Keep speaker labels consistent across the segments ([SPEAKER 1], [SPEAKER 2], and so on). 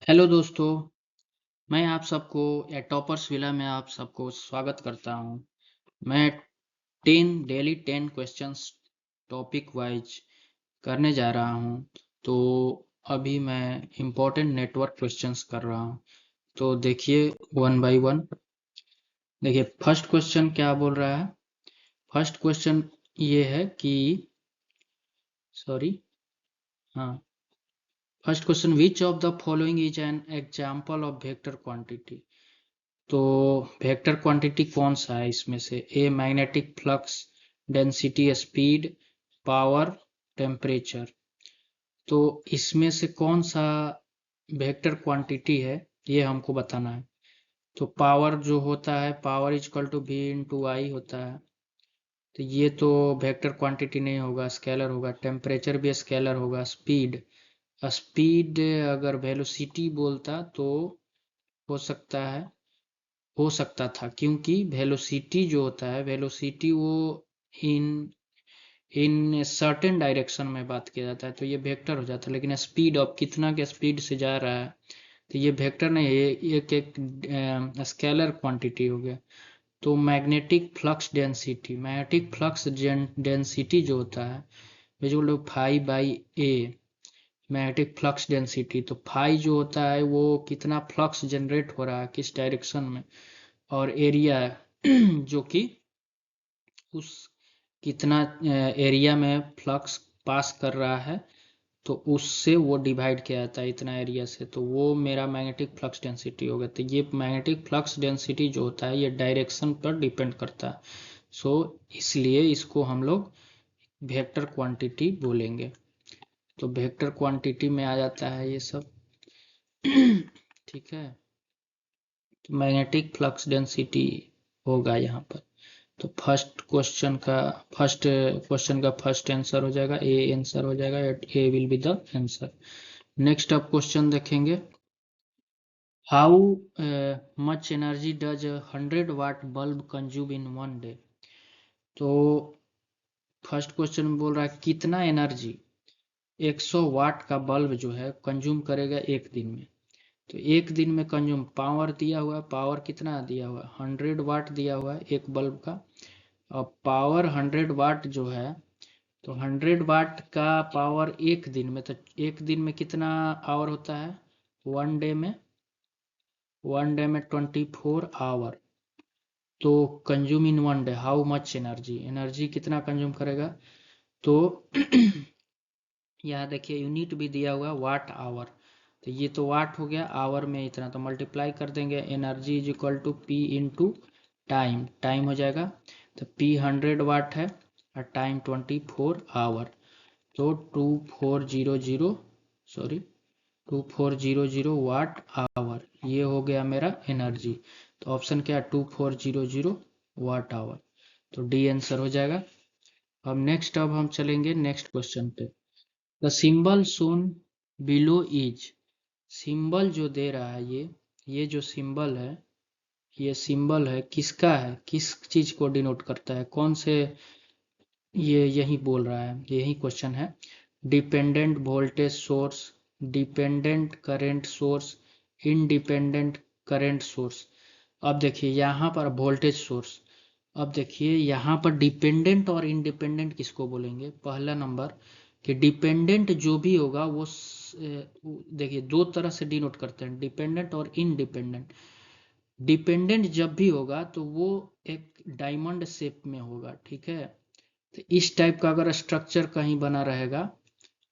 [SPEAKER 1] Hello दोस्तों, मैं आप सबको टॉपर्स विला में आप सबको स्वागत करता हूं। मैं 10 क्वेश्चंस टॉपिक वाइज करने जा रहा हूं। तो अभी मैं इम्पोर्टेंट नेटवर्क क्वेश्चंस कर रहा हूं। तो देखिए वन बाय वन। देखिए फर्स्ट क्वेश्चन क्या बोल रहा है। फर्स्ट क्वेश्चन ये है कि सॉरी, हाँ, first question, which of the following is an example of vector quantity. तो वेक्टर क्वांटिटी कौन सा है इसमें से? ए magnetic flux, density, speed, power, temperature. तो इसमें से कौन सा वेक्टर क्वांटिटी है ये हमको बताना है। तो पावर जो होता है, power is equal to V into I होता है। तो ये तो वेक्टर क्वांटिटी नहीं होगा, स्केलर होगा। टेम्परेचर भी स्केलर होगा। स्पीड, स्पीड अगर वेलोसिटी बोलता तो हो सकता है, हो सकता था, क्योंकि वेलोसिटी जो होता है, वेलोसिटी वो इन इन सर्टेन डायरेक्शन में बात किया जाता है, तो ये वेक्टर हो जाता है। लेकिन स्पीड, अब कितना के स्पीड से जा रहा है, तो ये वेक्टर नहीं है, ये एक स्केलर क्वांटिटी हो गया। तो magnetic flux density, magnetic flux density जो होता है equal phi by A, magnetic flux density. तो फाई जो होता है वो कितना फ्लक्स जनरेट हो रहा है किस डायरेक्शन में, और एरिया जो कि उस कितना एरिया में फ्लक्स पास कर रहा है, तो उससे वो डिवाइड किया जाता है इतना एरिया से। तो वो मेरा मैग्नेटिक फ्लक्स डेंसिटी होगा। तो ये मैग्नेटिक फ्लक्स डेंसिटी जो होता है ये डायरेक्शन पर डिपेंड करता है। सो इसलिए इसको हम लोग वेक्टर क्वांटिटी बोलेंगे। तो वेक्टर क्वांटिटी में आ जाता है ये सब। ठीक है, तो मैग्नेटिक फ्लक्स डेंसिटी होगा यहाँ पर। तो फर्स्ट क्वेश्चन का फर्स्ट आंसर हो जाएगा, ए आंसर हो जाएगा, A will be the answer. Next अब क्वेश्चन देखेंगे, how much energy does 100 watt bulb consume in one day. तो फर्स्ट क्वेश्चन में बोल रहा है कितना एनर्जी 100 वाट का बल्ब जो है कंज्यूम करेगा एक दिन में। तो एक दिन में कंज्यूम पावर दिया हुआ है, पावर कितना दिया हुआ है, 100 वाट दिया हुआ है एक बल्ब का। अब पावर 100 वाट जो है, तो 100 वाट का पावर एक दिन में, तो एक दिन में कितना आवर होता है, वन डे में, 24 आवर। तो consume in one day how much energy, energy कितना कंज्यूम करेगा। तो यहाँ देखिए यूनिट भी दिया हुआ वाट आवर। तो ये तो वाट हो गया, आवर में इतना, तो मल्टीप्लाई कर देंगे, energy is equal to P into time, time हो जाएगा। तो पी 100 वाट है और टाइम 24 आवर। तो 2400 वाट आवर, ये हो गया मेरा एनर्जी। तो ऑप्शन क्या है, 2400 वाट आवर। तो डी आंसर हो जाएगा। अब हम चलेंगे नेक्स्ट क्वेश्चन पे। The symbol shown below is, symbol जो दे रहा है ये जो सिंबल है, ये सिंबल है किसका है, किस चीज को डिनोट करता है, कौन से, ये यही बोल रहा है, यही क्वेश्चन है। Dependent voltage source, dependent current source, independent current source. अब देखिए यहाँ पर वोल्टेज सोर्स, अब देखिए यहाँ पर डिपेंडेंट और इंडिपेंडेंट किसको बोलेंगे। पहला नंबर कि डिपेंडेंट जो भी होगा वो देखिए दो तरह से डिनोट करते हैं, डिपेंडेंट और इनडिपेंडेंट। डिपेंडेंट जब भी होगा तो वो एक डायमंड शेप में होगा, ठीक है। तो इस टाइप का अगर स्ट्रक्चर कहीं बना रहेगा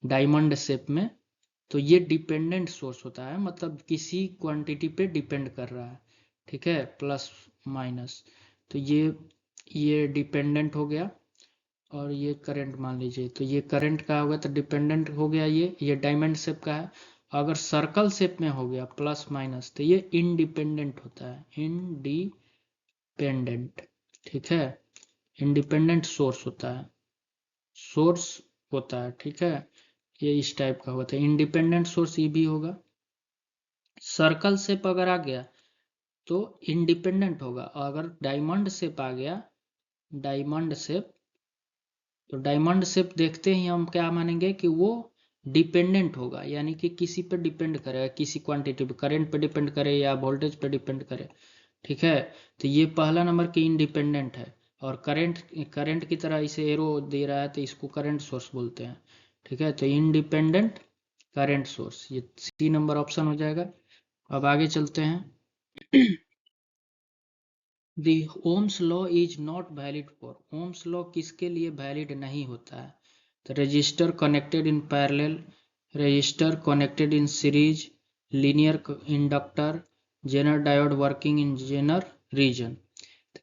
[SPEAKER 1] डायमंड शेप में, तो ये डिपेंडेंट सोर्स होता है, मतलब किसी क्वांटिटी पे डिपेंड कर रहा है, ठीक है, प्लस माइनस। तो ये डिपेंडेंट हो गया। और ये करंट मान लीजिए, तो ये करंट का होगा तो डिपेंडेंट हो गया, ये डायमंड शेप का है। अगर सर्कल शेप में हो गया प्लस माइनस, तो ये इंडिपेंडेंट होता है, इंडिपेंडेंट, ठीक है। इंडिपेंडेंट सोर्स होता है, सोर्स होता है, ठीक है। ये इस टाइप का होता है, इंडिपेंडेंट सोर्स ये भी होगा। सर्कल शेप अगर आ गया तो इंडिपेंडेंट होगा, अगर डायमंड शेप आ गया, डायमंड शेप, तो डायमंड शेप देखते ही हम क्या मानेंगे कि वो डिपेंडेंट होगा, यानी कि किसी पर डिपेंड करेगा, किसी क्वांटिटी पे, करंट पे डिपेंड करे या वोल्टेज पे डिपेंड करे। ठीक है, तो ये पहला नंबर की इंडिपेंडेंट है, और करंट की तरह इसे एरो दे रहा है तो इसको करंट सोर्स बोलते हैं। ठीक है, तो इंडिपेंडेंट करंट सोर्स, ये सी नंबर ऑप्शन हो जाएगा। अब आगे चलते हैं। The Ohm's law is not valid for, Ohm's law किसके लिए वैलिड नहीं होता है? तो resistor connected in parallel, resistor connected in series, linear inductor, Zener diode working in Zener region.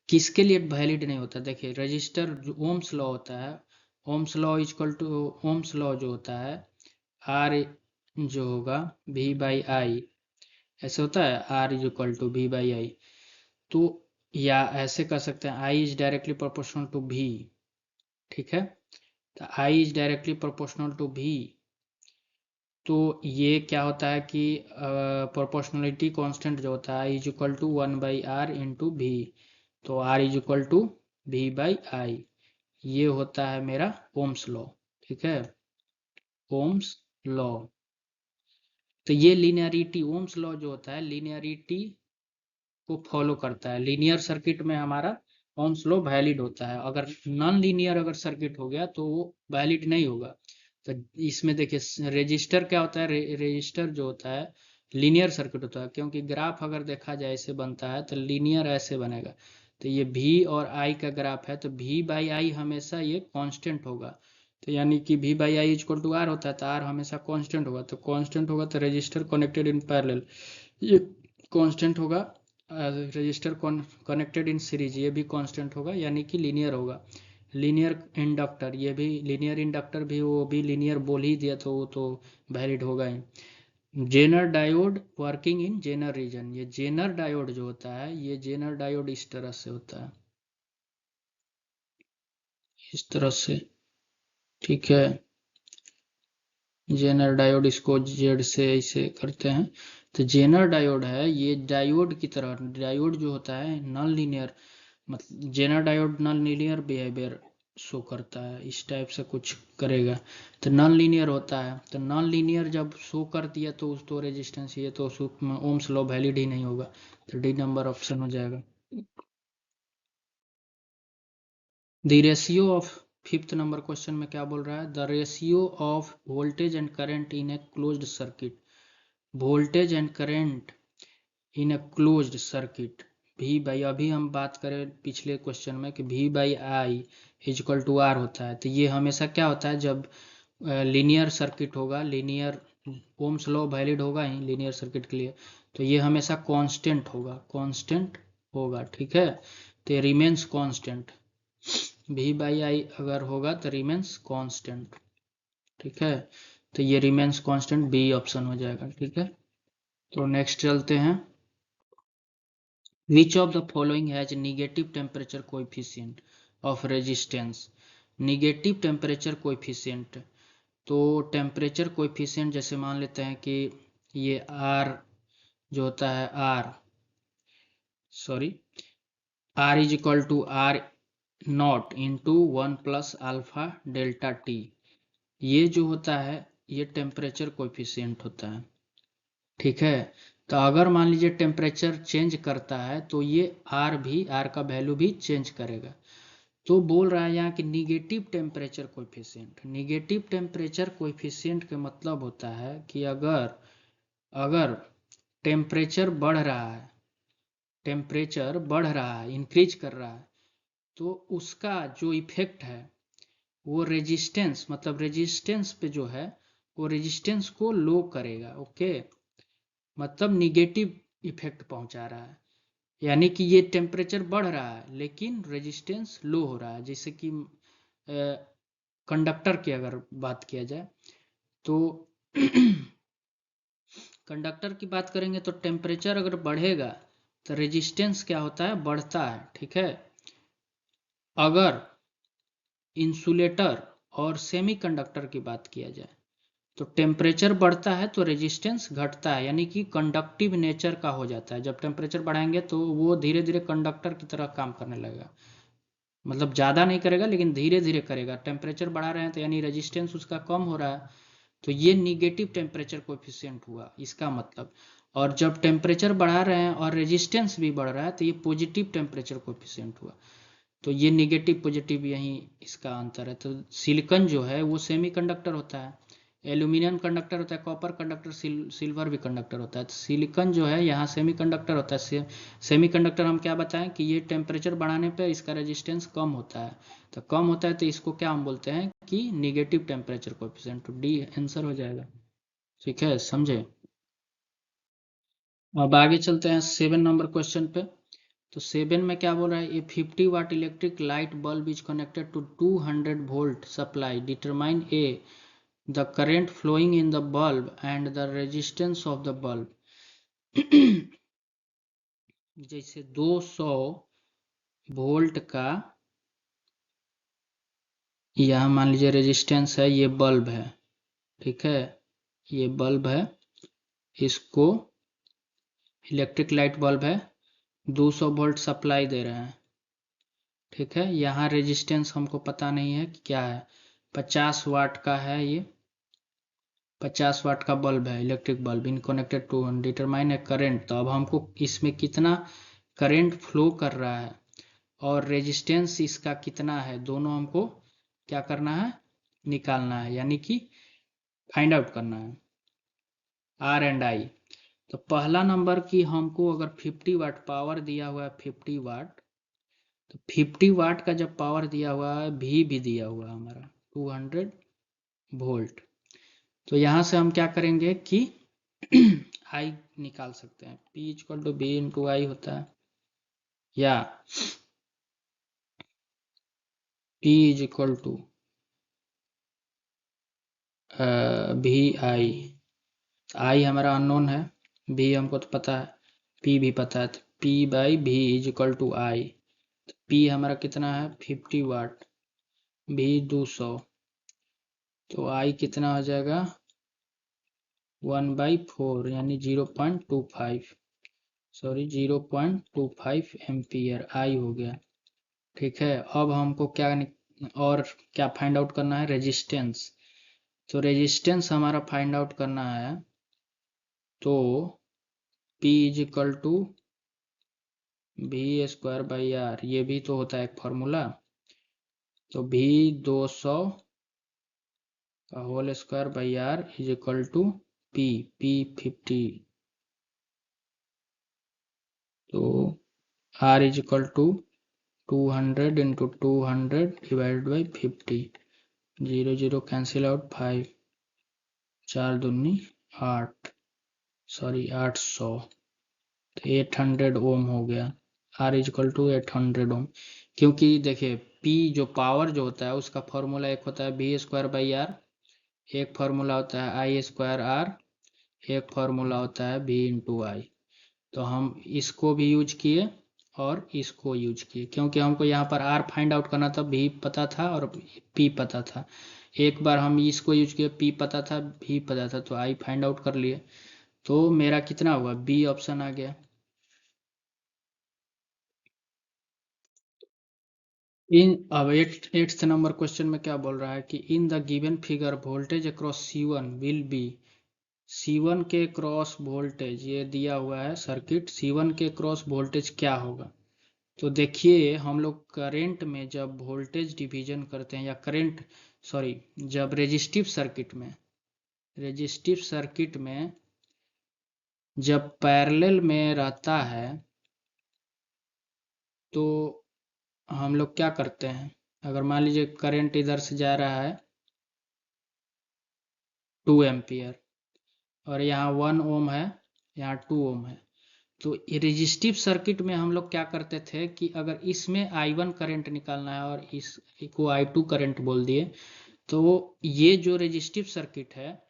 [SPEAKER 1] किसके लिए वैलिड नहीं होता? देखिए रजिस्टर, जो ओम्स लॉ होता है, Ohm's law equal to, Ohm's law जो होता है आर जो होगा वी बाई आई, ऐसे होता है R is equal to V by I. तो या ऐसे कर सकते हैं I is directly proportional to V. ठीक है, तो I is directly proportional to V, तो ये क्या होता है कि प्रोपोर्शनलिटी कांस्टेंट जो होता है I is equal to 1/r into V, तो R is equal to V by I, ये होता है मेरा ओम्स लॉ। ठीक है, ओम्स लॉ। तो ये लीनियरिटी, ओम्स लॉ जो होता है लीनियरिटी को फॉलो करता है। लीनियर सर्किट में हमारा ओम्स लॉ वैलिड होता है, अगर नॉन लीनियर अगर सर्किट हो गया तो वो वैलिड नहीं होगा। तो इसमें देखिए रेजिस्टर क्या होता है, रेजिस्टर जो होता है लीनियर सर्किट होता है, क्योंकि ग्राफ अगर देखा जाए ऐसे बनता है तो लीनियर ऐसे बनेगा। तो ये V और I का ग्राफ है, तो V बाई आई हमेशा ये कांस्टेंट होगा, तो यानी कि V by I equal to R होता है, तो R हमेशा कांस्टेंट होगा, तो कांस्टेंट होगा तो रेजिस्टर कनेक्टेड इन पैरेलल ये कांस्टेंट होगा, रजिस्टर कनेक्टेड इन सीरीज ये भी कांस्टेंट होगा, यानी कि लीनियर होगा। लीनियर इंडक्टर, ये भी लीनियर इंडक्टर भी, वो भी लीनियर बोल ही दिया तो वो तो वैलिड होगा ही। Zener diode working in Zener region, ये जेनर डायोड जो होता है, ये जेनर डायोड इस तरह से होता है, इस तरह से। ठीक है, जेनर डायोड, इसको जेड से ऐसे करते हैं, तो जेनर डायोड है ये डायोड की तरह, डायोड जो होता है नॉन लीनियर, मतलब Zener diode non linear behaviour show करता है, इस टाइप से कुछ करेगा, तो नॉन लीनियर होता है। तो नॉन लीनियर जब शो कर दिया तो उस तो रेजिस्टेंस, ये तो ओम्स लॉ वैलिड ही नहीं होगा, तो डी नंबर ऑप्शन हो जाएगा। The ratio of, fifth number question में क्या बोल रहा है? The ratio of voltage and current in a closed circuit, voltage and current in a closed circuit, V by, अभी हम बात करें पिछले क्वेश्चन में कि V by I equal to R होता है, तो ये हमेशा क्या होता है जब लीनियर सर्किट होगा, लीनियर ओम्स लॉ वैलिड होगा ही लीनियर सर्किट के लिए, तो ये हमेशा कांस्टेंट होगा, कांस्टेंट होगा। ठीक है, तो रिमेन्स कांस्टेंट, V बाई आई अगर होगा तो रिमेन्स कांस्टेंट। ठीक है, तो ये रिमेन्स कांस्टेंट, बी ऑप्शन हो जाएगा। ठीक है, तो नेक्स्ट चलते हैं। Which of the following has negative temperature coefficient of resistance? Negative temperature coefficient, तो टेम्परेचर कोएफिशिएंट जैसे मान लेते हैं कि ये R जो होता है R is equal to R naught into 1 plus alpha delta T, ये जो होता है ये टेम्परेचर कोएफिशिएंट होता है। ठीक है, तो अगर मान लीजिए टेम्परेचर चेंज करता है तो ये R का वैल्यू भी चेंज करेगा। तो बोल रहा है यहाँ कि negative temperature coefficient, negative temperature coefficient का मतलब होता है कि अगर अगर टेम्परेचर बढ़ रहा है, टेम्परेचर बढ़ रहा है, इंक्रीज कर रहा है, तो उसका जो इफेक्ट है वो रेजिस्टेंस, मतलब रेजिस्टेंस पे जो है वो रेजिस्टेंस को लो करेगा। ओके, मतलब निगेटिव इफेक्ट पहुंचा रहा है, यानी कि ये टेम्परेचर बढ़ रहा है लेकिन रेजिस्टेंस लो हो रहा है। जैसे कि कंडक्टर की अगर बात किया जाए तो कंडक्टर की बात करेंगे तो टेम्परेचर अगर बढ़ेगा तो रेजिस्टेंस क्या होता है, बढ़ता है। ठीक है, अगर इंसुलेटर और सेमीकंडक्टर की बात किया जाए तो टेम्परेचर बढ़ता है तो रेजिस्टेंस घटता है, यानी कि कंडक्टिव नेचर का हो जाता है। जब टेम्परेचर बढ़ाएंगे तो वो धीरे धीरे कंडक्टर की तरह काम करने लगेगा, मतलब ज़्यादा नहीं करेगा लेकिन धीरे धीरे करेगा। टेम्परेचर बढ़ा रहे हैं तो यानी रेजिस्टेंस उसका कम हो रहा है, तो ये निगेटिव टेम्परेचर कोएफिशिएंट हुआ इसका मतलब। और जब टेम्परेचर बढ़ा रहे हैं और रेजिस्टेंस भी बढ़ रहा है तो ये पॉजिटिव टेम्परेचर कोएफिशिएंट हुआ। तो ये निगेटिव पॉजिटिव यही इसका अंतर है। तो सिलिकॉन जो है वो सेमीकंडक्टर होता है, एल्यूमिनियम कंडक्टर होता है, कॉपर कंडक्टर, सिल्वर भी कंडक्टर होता है। तो सिलिकॉन जो है यहाँ सेमीकंडक्टर होता है। सेमीकंडक्टर हम क्या बताएं कि ये टेम्परेचर बढ़ाने पे इसका रेजिस्टेंस कम होता है। तो कम होता है तो इसको क्या हम बोलते हैं कि निगेटिव टेम्परेचर कोएफिशिएंट। तो डी आंसर हो जाएगा। ठीक है, समझे। अब आगे चलते हैं 7 नंबर क्वेश्चन पे। तो 7 में क्या बोल रहा है, a 50 watt electric light bulb is connected to 200 volt supply, determine a the current flowing in the bulb and the resistance of the bulb. जैसे 200 वोल्ट का यह मान लीजिए रेजिस्टेंस है, ये बल्ब है, ठीक है, ये बल्ब है, इसको इलेक्ट्रिक लाइट बल्ब है, 200 वोल्ट सप्लाई दे रहे हैं, ठीक है। यहाँ रेजिस्टेंस हमको पता नहीं है कि क्या है, 50 वाट का है, ये 50 वाट का बल्ब है, electric bulb in connected to determine a current. तो अब हमको इसमें कितना करेंट फ्लो कर रहा है और रेजिस्टेंस इसका कितना है, दोनों हमको क्या करना है, निकालना है, यानी कि फाइंड आउट करना है, आर एंड आई। तो पहला नंबर की हमको अगर 50 वाट पावर दिया हुआ है, 50 वाट, तो 50 वाट का जब पावर दिया हुआ है, भी दिया हुआ है हमारा 200 वोल्ट, तो यहां से हम क्या करेंगे कि आई निकाल सकते हैं, P equal to V into I होता है, या P इज इक्वल टू भी आई हमारा अननोन है, भी हमको तो पता है, P भी पता है, तो P by V is equal to I. P हमारा कितना है 50 वाट, भी 200, तो आई कितना हो जाएगा 1/4 यानी 0.25, सॉरी 0.25 एम्पियर आई हो गया, ठीक है। अब हमको क्या और क्या फाइंड आउट करना है, रेजिस्टेंस। तो रेजिस्टेंस हमारा फाइंड आउट करना है, तो P इज इक्वल टू भी स्क्वायर बाई आर, ये भी तो होता है एक फॉर्मूला, तो भी 200 का whole square by R is equal to P 50, तो R इज इक्वल टू 200 into 200 divided by 50, 0 0 cancel out, 5 4 दूनी 8, सॉरी 800, तो 800 ओम हो गया, R इज इक्वल टू 800 ओम। क्योंकि देखिए P जो पावर जो होता है उसका फॉर्मूला एक होता है भी स्क्वायर बाई आर, एक फॉर्मूला होता है आई स्क्वायर आर, एक फॉर्मूला होता है भी इंटू आई। तो हम इसको भी यूज किए और इसको यूज किए, क्योंकि हमको यहाँ पर आर फाइंड आउट करना था, भी पता था और पी पता था। एक बार हम इसको यूज किए, पी पता था भी पता था, तो आई फाइंड आउट कर लिए, तो मेरा कितना हुआ, बी ऑप्शन आ गया। इन अब 8th नंबर क्वेश्चन में क्या बोल रहा है कि in the given figure voltage across C1 will be, C1 के क्रॉस वोल्टेज ये दिया हुआ है सर्किट, C1 के क्रॉस वोल्टेज क्या होगा। तो देखिए हम लोग करंट में जब वोल्टेज डिवीजन करते हैं, या करंट सॉरी जब रेजिस्टिव सर्किट में जब पैरेलल में रहता है, तो हम लोग क्या करते हैं, अगर मान लीजिए करंट इधर से जा रहा है 2 एम्पियर और यहाँ 1 ओम है, यहाँ 2 ओम है, तो रेजिस्टिव सर्किट में हम लोग क्या करते थे कि अगर इसमें I1 करंट निकालना है और इसको I2 करंट बोल दिए, तो ये जो रेजिस्टिव सर्किट है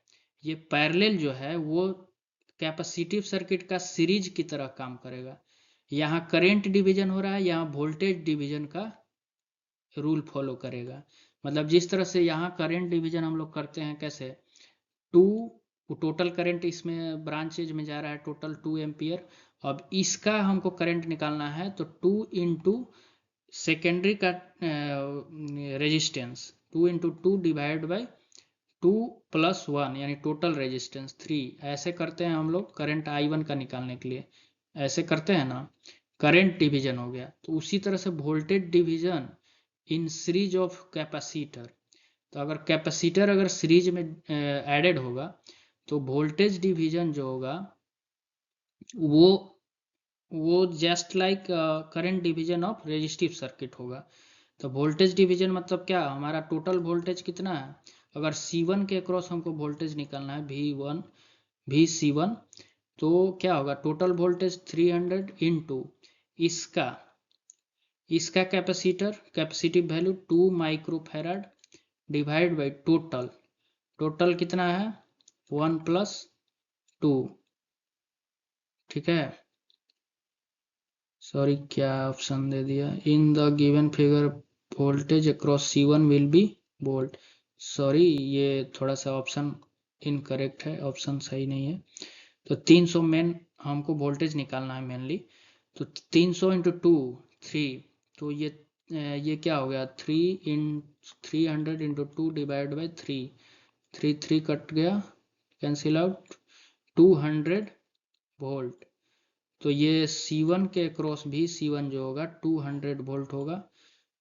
[SPEAKER 1] ये पैरेलल जो है वो कैपेसिटिव सर्किट का सीरीज की तरह काम करेगा। यहाँ करंट डिवीजन हो रहा है, यहाँ वोल्टेज डिवीजन का रूल फॉलो करेगा। मतलब जिस तरह से यहाँ करंट डिवीजन हम लोग करते हैं, कैसे, टू टोटल करंट इसमें ब्रांचेज में जा रहा है टोटल 2 एम्पियर, अब इसका हमको करंट निकालना है, तो 2 इंटू सेकेंडरी का रेजिस्टेंस, 2 इंटू 2 डिवाइड बाई 2 + 1 यानी टोटल रेजिस्टेंस 3। ऐसे करते हैं हम लोग करंट I1 का निकालने के लिए, ऐसे करते हैं ना। करंट डिवीजन हो गया, तो उसी तरह से voltage division in series of capacitor. तो अगर कैपेसिटर अगर सीरीज में एडेड होगा तो वोल्टेज डिवीजन जो होगा वो just like current division of resistive circuit होगा। तो वोल्टेज डिवीजन मतलब क्या, हमारा टोटल वोल्टेज कितना है, अगर C1 के अक्रॉस हमको वोल्टेज निकालना है V1 VC1, तो क्या होगा, टोटल वोल्टेज 300 इंटू इसका capacitive value 2 microfarad divide by total कितना है 1 + 2। ठीक है, सॉरी क्या ऑप्शन दे दिया, in the given figure voltage across C1 will be volt. Sorry, ये थोड़ा सा ऑप्शन इनकरेक्ट है, ऑप्शन सही नहीं है। तो 300 मेन हमको वोल्टेज निकालना है मेनली, तो 300 इंटू 2 3, तो ये क्या हो गया 300 इंटू 2 डिवाइड बाई 3 3 कट गया, कैंसिल आउट, 200 वोल्ट। तो ये C1 के अक्रॉस भी C1 जो होगा 200 वोल्ट होगा,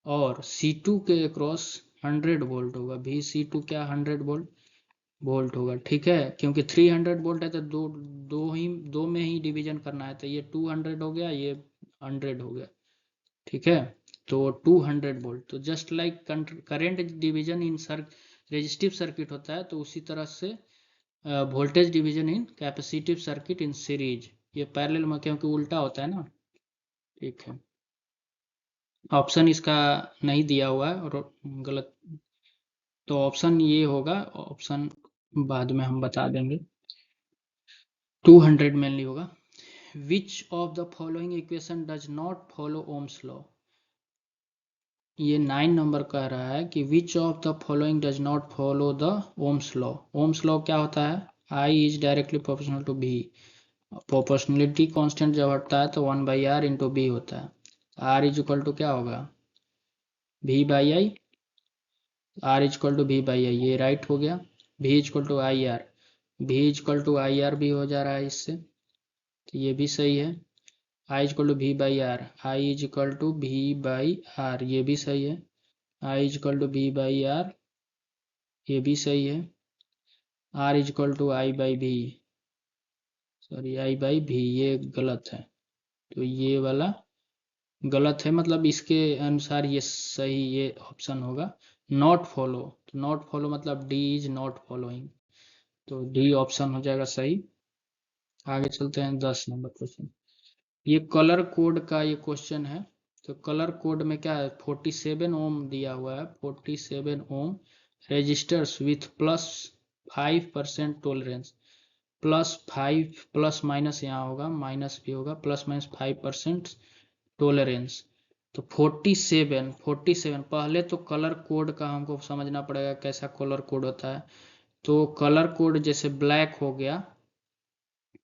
[SPEAKER 1] और C2 के अक्रॉस 100 वोल्ट होगा, VC2 क्या 100 वोल्ट होगा। ठीक है, क्योंकि 300 वोल्ट है तो दो में ही डिवीजन करना है, तो ये 200 हो गया, ये 100 हो गया। ठीक है, तो 200 वोल्ट, तो just like current division in resistive circuit होता है, तो उसी तरह से voltage division in capacitive circuit in series, ये पैरेलल में क्योंकि उल्टा होता है ना। ठीक है, ऑप्शन इसका नहीं दिया हुआ है और गलत, तो ऑप्शन ये होगा, ऑप्शन बाद में हम बता देंगे, 200 मेनली होगा। Which of the following equation does not follow Ohm's law, ये 9 नंबर कह रहा है कि which of the following does not follow the Ohm's law. Ohm's law क्या होता है, I is directly proportional to V, proportionality constant जब हटता है तो 1/R इंटू B होता है। R इज इक्वल टू क्या होगा V/I, R is equal to V/I, ये राइट हो गया। V is equal to IR, V is equal to IR भी हो जा रहा है इससे, तो ये भी सही है। I is equal to V/R, I is equal to V/R, ये भी सही है। I is equal to V/R, ये भी सही है। R is equal to I/V, sorry I/V, ये गलत है, तो ये वाला गलत है, मतलब इसके अनुसार ये सही, ये ऑप्शन होगा नॉट फॉलो। तो नॉट फॉलो मतलब D इज नॉट फॉलोइंग, तो D ऑप्शन हो जाएगा सही। आगे चलते हैं 10 नंबर क्वेश्चन, ये कलर कोड का ये क्वेश्चन है। तो कलर कोड में क्या है, 47 ओम दिया हुआ है, 47 ohm resistors with +5% tolerance, +5 plus minus यहाँ होगा, माइनस भी होगा, +-5% टोलरेंस। तो 47 पहले तो कलर कोड का हमको समझना पड़ेगा कैसा कलर कोड होता है। तो कलर कोड जैसे ब्लैक हो गया,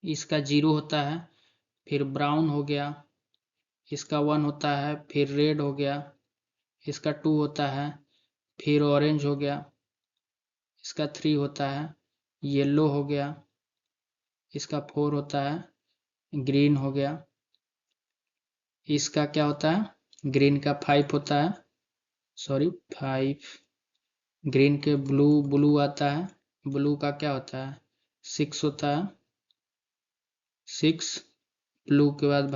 [SPEAKER 1] इसका 0 होता है, फिर ब्राउन हो गया, इसका 1 होता है, फिर रेड हो गया, इसका 2 होता है, फिर ऑरेंज हो गया, इसका 3 होता है, येलो हो गया, इसका 4 होता है, ग्रीन हो गया, इसका क्या होता है, ग्रीन का 5 होता है, सॉरी 5, ग्रीन के ब्लू आता है, ब्लू का क्या होता है 6 होता है, 6, ब्लू के बाद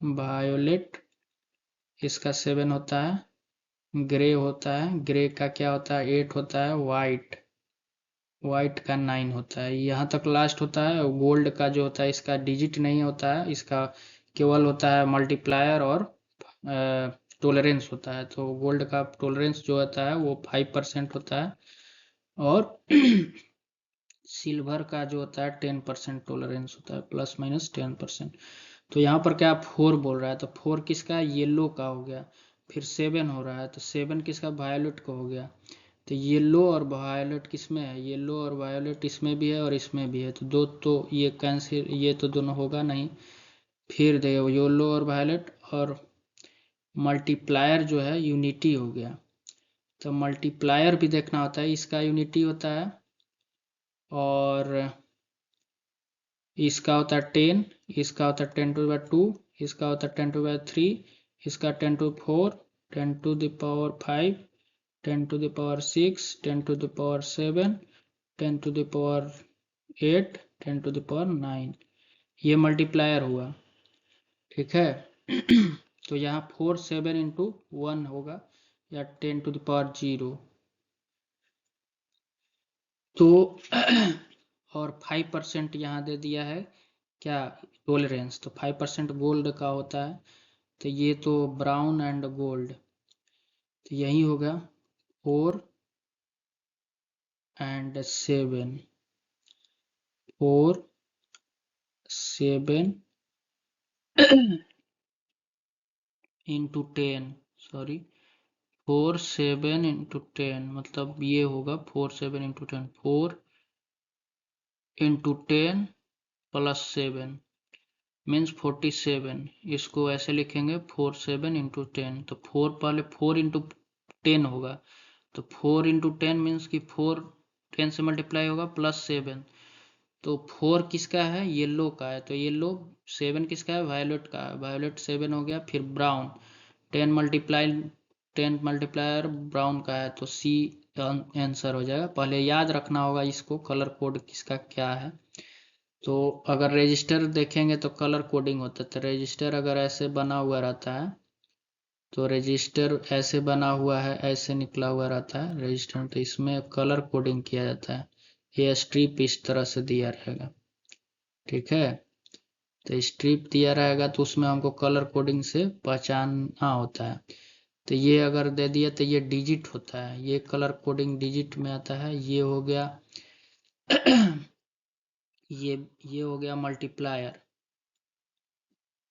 [SPEAKER 1] वायोलेट इसका 7 होता है, ग्रे होता है, ग्रे का क्या होता है 8 होता है, वाइट का 9 होता है, यहाँ तक लास्ट होता है। गोल्ड का जो होता है इसका डिजिट नहीं होता है, इसका केवल होता है मल्टीप्लायर और टोलरेंस होता है। तो गोल्ड का टोलरेंस जो होता है वो 5% होता है, और सिल्वर का जो होता है 10% टोलरेंस होता है, ±10%। तो यहाँ पर क्या 4 बोल रहा है, तो 4 किसका येलो का हो गया, फिर 7 हो रहा है, तो 7 किसका वायोलेट का हो गया। तो येलो और वायोलेट किस में है, येलो और वायोलेट इसमें भी है और इसमें भी है, तो दो तो ये कैंसिल, ये तो दोनों होगा नहीं। फिर देखो येलो और वायोलेट और मल्टीप्लायर जो है यूनिटी हो गया, तो मल्टीप्लायर भी देखना होता है, इसका यूनिटी होता है, और इसका होता है 10, इसका होता है 10⁻², इसका होता है 10⁻³ इसका 10⁴, 10⁵, 10⁶, 10⁻7, 10⁸, 10⁹ ये मल्टीप्लायर हुआ। ठीक है। तो यहाँ 4 7 इंटू 1 होगा या 10⁻0। तो और 5% यहाँ दे दिया है क्या, टॉलरेंस। तो 5% गोल्ड का होता है, तो ये तो ब्राउन एंड गोल्ड, तो यही होगा 4 and 7, 4 7 इंटू 10, सॉरी 4 7 इंटू 10, मतलब ये होगा 4 7 इंटू 10, 4 इंटू 10 प्लस 7 मीन्स 47। इसको ऐसे लिखेंगे 4 7 इंटू 10, तो 4 पहले 4 इंटू 10 होगा, तो 4 इंटू 10 मीन्स कि 4 10 से मल्टीप्लाई होगा प्लस 7। तो 4 किसका है, येलो का है, तो येलो। 7 किसका है, वायलेट का है, वायलेट 7 हो गया। फिर ब्राउन 10 मल्टीप्लायर ब्राउन का है, तो सी आंसर हो जाएगा। पहले याद रखना होगा इसको, कलर कोड किसका क्या है। तो अगर रजिस्टर देखेंगे तो कलर कोडिंग होता है, तो रजिस्टर अगर ऐसे बना हुआ रहता है, तो रजिस्टर ऐसे बना हुआ है, ऐसे निकला हुआ रहता है रजिस्टर, तो इसमें कलर कोडिंग किया जाता है। ये स्ट्रिप इस तरह से दिया रहेगा। ठीक है, तो स्ट्रिप दिया रहेगा तो उसमें हमको कलर कोडिंग से पहचानना होता है। तो ये अगर दे दिया तो ये डिजिट होता है, ये कलर कोडिंग डिजिट में आता है। ये हो गया ये हो गया मल्टीप्लायर,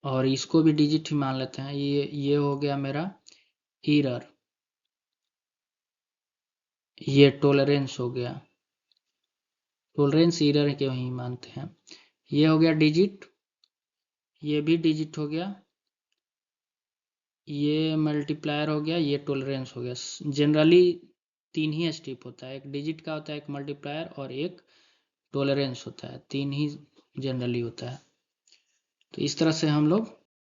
[SPEAKER 1] और इसको भी डिजिट ही मान लेते हैं। ये हो गया मेरा एरर, ये टॉलरेंस हो गया, टॉलरेंस एरर के वही मानते हैं। ये हो गया डिजिट, ये भी डिजिट हो गया, ये मल्टीप्लायर हो गया, ये टॉलरेंस हो गया। जनरली 3 ही स्टेप होता है, एक डिजिट का होता है, एक मल्टीप्लायर और एक टॉलरेंस होता है, 3 ही जनरली होता है। तो इस तरह से हम लोग